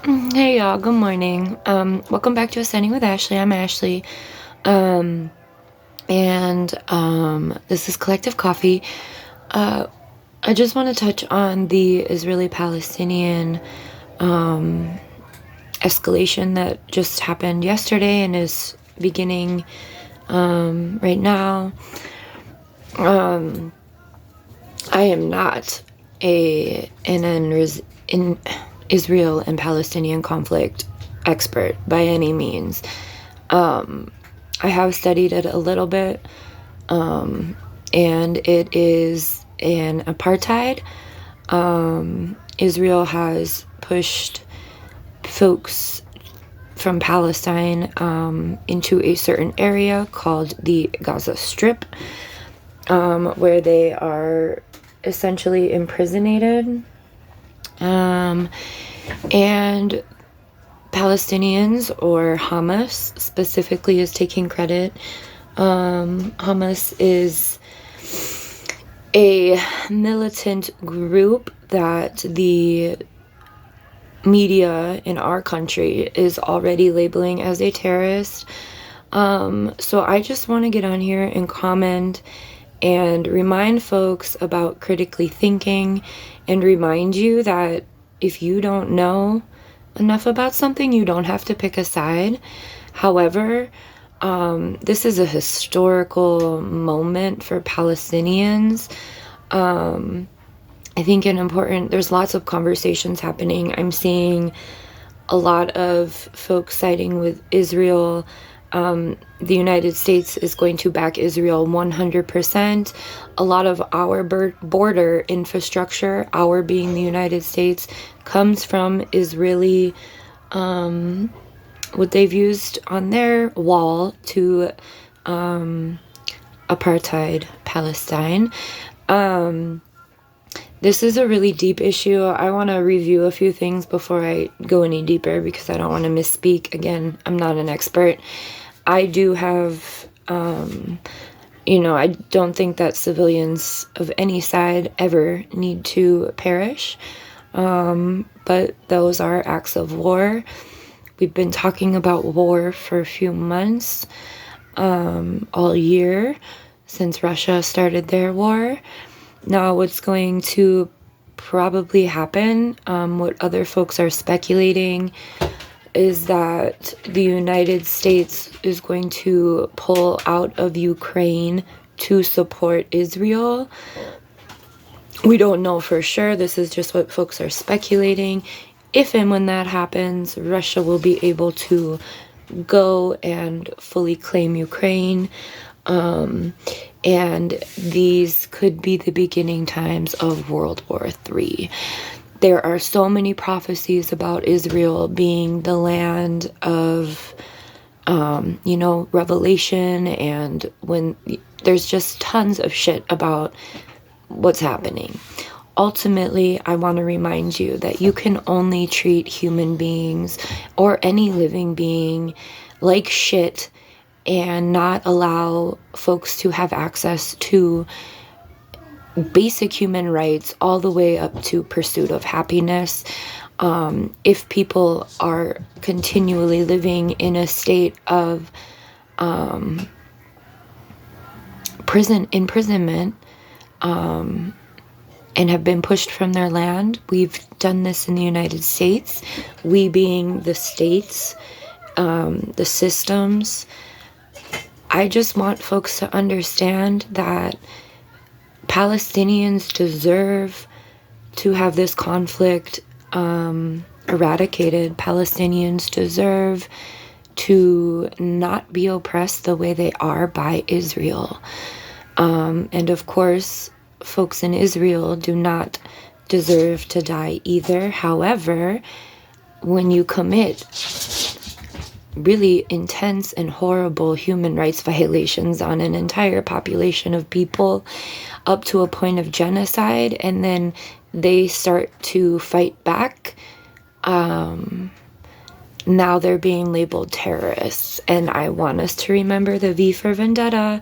Hey y'all, good morning. Welcome back to Ascending with Ashley. I'm Ashley. Um, and this is Collective Coffee. I just want to touch on the Israeli-Palestinian escalation that just happened yesterday and is beginning right now. I am not an Israel and Palestinian conflict expert by any means. I have studied it a little bit, and it is an apartheid. Israel has pushed folks from Palestine into a certain area called the Gaza Strip, where they are essentially imprisoned. And Palestinians, or Hamas specifically, is taking credit. Hamas is a militant group that the media in our country is already labeling as a terrorist. So I just want to get on here and comment and remind folks about critically thinking, and remind you that if you don't know enough about something, you don't have to pick a side. However, this is a historical moment for Palestinians. I think there's lots of conversations happening. I'm seeing a lot of folks siding with Israel. The United States is going to back Israel 100%. A lot of our border infrastructure, our being the United States, comes from Israeli, what they've used on their wall to apartheid Palestine. This is a really deep issue. I want to review a few things before I go any deeper because I don't want to misspeak. Again, I'm not an expert. I do have, I don't think that civilians of any side ever need to perish. But those are acts of war. We've been talking about war for a few months, all year since Russia started their war. Now, what's going to probably happen, what other folks are speculating, is that the United States is going to pull out of Ukraine to support Israel. We don't know for sure. This is just what folks are speculating. If and when that happens, Russia will be able to go and fully claim Ukraine. And these could be the beginning times of World War III. There are so many prophecies about Israel being the land of, revelation, and when there's just tons of shit about what's happening. Ultimately, I want to remind you that you can only treat human beings or any living being like shit and not allow folks to have access to basic human rights all the way up to pursuit of happiness. If people are continually living in a state of imprisonment, and have been pushed from their land. We've done this in the United States, we being the states, the systems. I just want folks to understand that Palestinians deserve to have this conflict eradicated. Palestinians deserve to not be oppressed the way they are by Israel. And of course, folks in Israel do not deserve to die either. However, when you commit really intense and horrible human rights violations on an entire population of people up to a point of genocide, and then they start to fight back, now they're being labeled terrorists. And I want us to remember the V for Vendetta.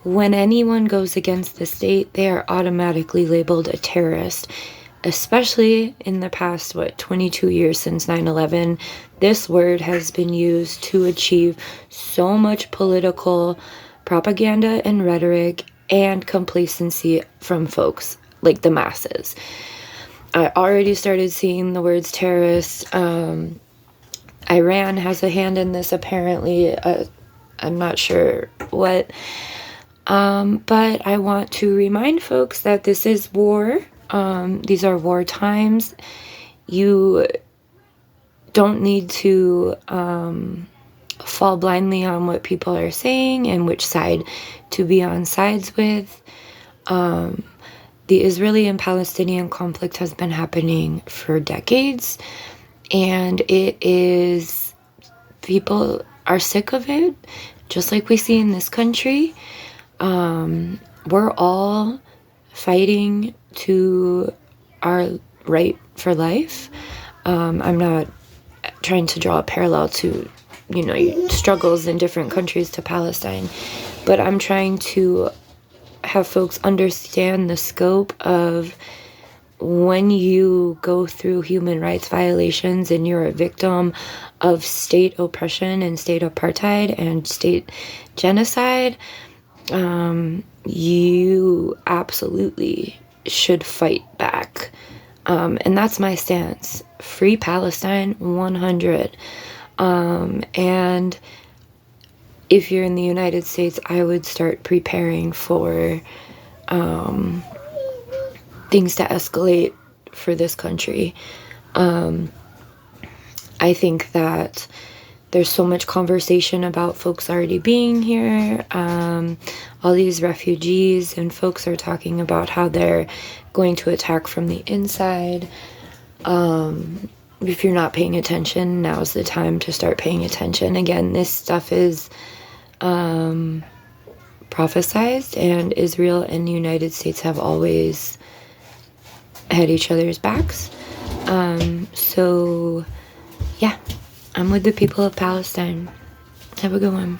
When anyone goes against the state, they are automatically labeled a terrorist. especially in the past, 22 years since 9/11, this word has been used to achieve so much political propaganda and rhetoric and complacency from folks, like the masses. I already started seeing the words terrorist. Iran has a hand in this, apparently. I'm not sure what. But I want to remind folks that this is war. These are war times. You don't need to fall blindly on what people are saying and which side to be on sides with. The Israeli and Palestinian conflict has been happening for decades, and people are sick of it, just like we see in this country. We're all fighting to our right for life. I'm not trying to draw a parallel to, struggles in different countries to Palestine, but I'm trying to have folks understand the scope of when you go through human rights violations and you're a victim of state oppression and state apartheid and state genocide. You absolutely should fight back. And that's my stance. Free Palestine, 100. And if you're in the United States, I would start preparing for things to escalate for this country. I think that there's so much conversation about folks already being here, all these refugees, and folks are talking about how they're going to attack from the inside. If you're not paying attention, now's the time to start paying attention. Again, this stuff is prophesized, and Israel and the United States have always had each other's backs. So, yeah, I'm with the people of Palestine. Have a good one.